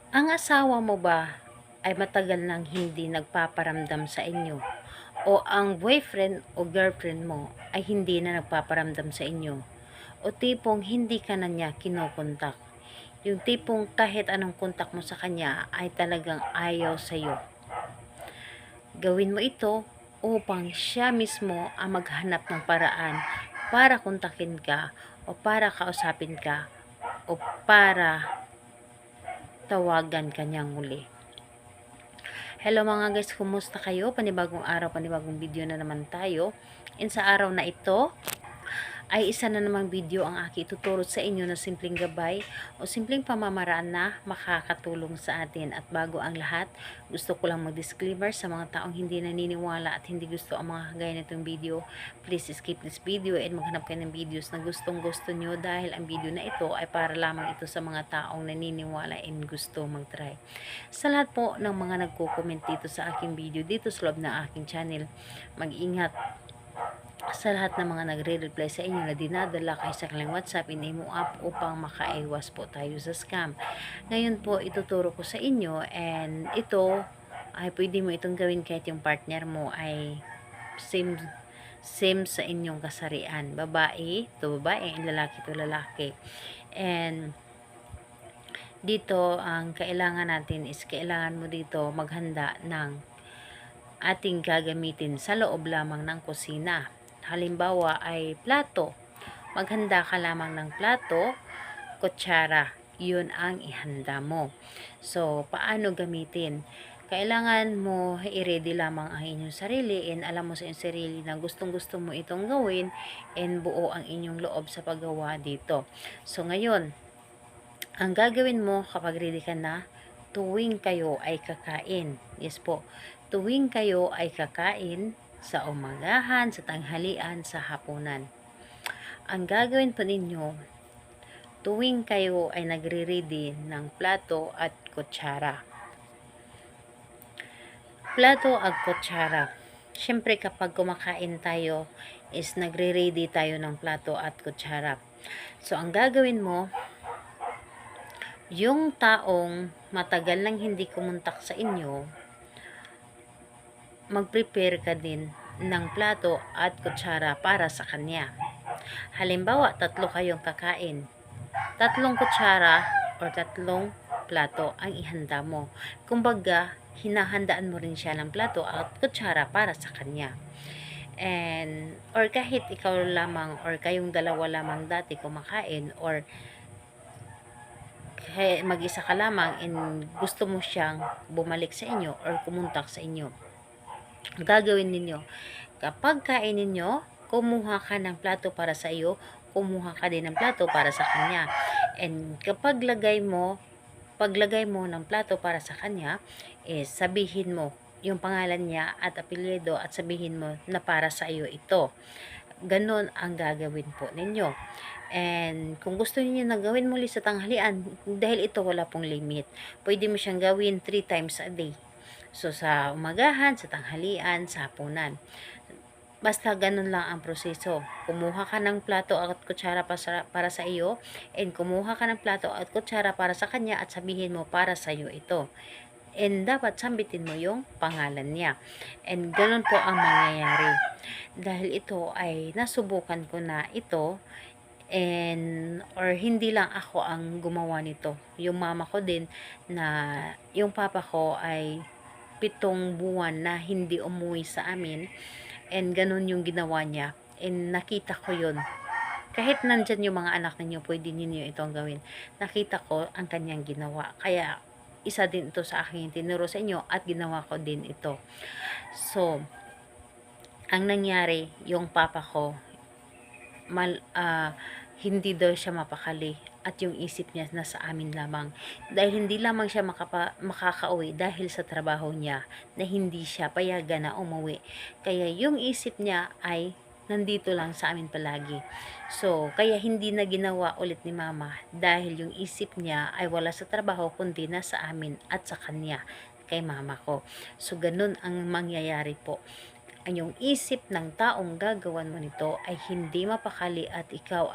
Ang asawa mo ba ay matagal nang hindi nagpaparamdam sa inyo? O ang boyfriend o girlfriend mo ay hindi na nagpaparamdam sa inyo? O tipong hindi ka na niya kinokontak? Yung tipong kahit anong kontak mo sa kanya ay talagang ayaw sa'yo. Gawin mo ito upang siya mismo ang maghanap ng paraan para kontakin ka o para kausapin ka o para tawagan kanyang muli. Hello mga guys, kumusta kayo? Panibagong araw, panibagong video na naman tayo. And sa araw na ito, ay isa na namang video ang aking ituturo sa inyo na simpleng gabay o simpleng pamamaraan na makakatulong sa atin. At bago ang lahat, gusto ko lang mag-disclaimer sa mga taong hindi naniniwala at hindi gusto ang mga kagaya nitong video. Please skip this video and maghanap kayo ng videos na gustong gusto nyo dahil ang video na ito ay para lamang ito sa mga taong naniniwala and gusto mag-try. Sa lahat po ng mga nagko-comment dito sa aking video, dito sa loob ng aking channel, mag-ingat sa lahat ng mga nagre-reply sa inyo na dinadala kayo sa kanilang WhatsApp in Imo app upang makaiwas po tayo sa scam. Ngayon po, ituturo ko sa inyo and ito ay pwede mo itong gawin kahit yung partner mo ay same sa inyong kasarian. Babae to babae, lalaki to lalaki. And dito, ang kailangan natin is kailangan mo dito maghanda ng ating gagamitin sa loob lamang ng kusina. Halimbawa ay plato. Maghanda ka lamang ng plato, kutsara. Yun ang ihanda mo. So, paano gamitin? Kailangan mo i-ready lamang ang inyong sarili and alam mo sa inyong sarili na gustong-gusto mo itong gawin and buo ang inyong loob sa paggawa dito. So, ngayon, ang gagawin mo kapag ready ka na, tuwing kayo ay kakain. Yes po. Tuwing kayo ay kakain sa umagahan, sa tanghalian, sa hapunan. Ang gagawin po ninyo, tuwing kayo ay nagre-ready ng plato at kutsara. Plato at kutsara. Siyempre kapag kumakain tayo is nagre-ready tayo ng plato at kutsara. So ang gagawin mo, yung taong matagal nang hindi kumontak sa inyo, mag-prepare ka din ng plato at kutsara para sa kanya. Halimbawa, 3 kayong kakain. 3 kutsara or 3 plato ang ihanda mo. Kumbaga, hinahandaan mo rin siya ng plato at kutsara para sa kanya. And, or kahit ikaw lamang or kayong dalawa lamang dati kumakain or mag-isa ka lamang and gusto mo siyang bumalik sa inyo or kumuntak sa inyo. Gagawin ninyo, kapag kain ninyo, kumuha ka ng plato para sa iyo, kumuha ka din ng plato para sa kanya. And kapag paglagay mo ng plato para sa kanya, sabihin mo yung pangalan niya at apelyido at sabihin mo na para sa iyo ito. Ganon ang gagawin po ninyo. And kung gusto niyo na gawin muli sa tanghalian, dahil ito wala pong limit, pwede mo siyang gawin 3 times a day. So, sa umagahan, sa tanghalian, sa hapunan. Basta ganun lang ang proseso. Kumuha ka ng plato at kutsara para sa iyo, and kumuha ka ng plato at kutsara para sa kanya at sabihin mo para sa iyo ito. And dapat sambitin mo yung pangalan niya. And ganun po ang mangyayari. Dahil ito ay nasubukan ko na ito, and or hindi lang ako ang gumawa nito. Yung mama ko din na yung papa ko ay 7 buwan na hindi umuwi sa amin, and ganun yung ginawa niya, and nakita ko yun. Kahit nandyan yung mga anak ninyo, pwede ninyo itong gawin. Nakita ko ang kanyang ginawa. Kaya isa din ito sa aking tinuro sa inyo at ginawa ko din ito. So, ang nangyari, yung papa ko hindi daw siya mapakali at yung isip niya nasa amin lamang, dahil hindi lamang siya makakauwi dahil sa trabaho niya na hindi siya payagan na umuwi, kaya yung isip niya ay nandito lang sa amin palagi. So kaya hindi na ginawa ulit ni mama dahil yung isip niya ay wala sa trabaho kundi nasa amin at sa kanya, kay mama ko. So ganun ang mangyayari po. yung isip ng taong gagawan mo nito ay hindi mapakali at ikaw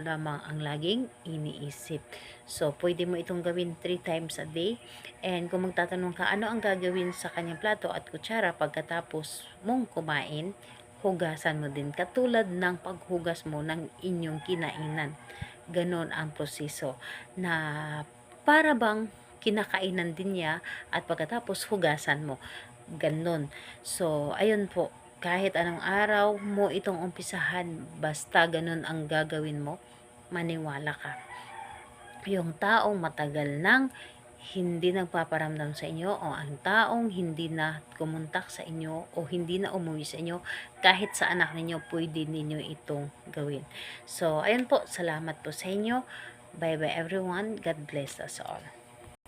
lamang ang laging iniisip. So, pwede mo itong gawin 3 times a day. And kung magtatanong ka, ano ang gagawin sa kanyang plato at kutsara pagkatapos mong kumain, hugasan mo din. Katulad ng paghugas mo ng inyong kinainan. Ganon ang proseso na para bang kinakainan din niya at pagkatapos hugasan mo. Ganon. So, ayun po. Kahit anong araw mo itong umpisahan, basta ganon ang gagawin mo, maniwala ka. Yung taong matagal nang hindi nagpaparamdam sa inyo o ang taong hindi na kumontak sa inyo o hindi na umuwi sa inyo, kahit sa anak ninyo, pwede ninyo itong gawin. So, ayun po. Salamat po sa inyo. Bye-bye everyone. God bless us all.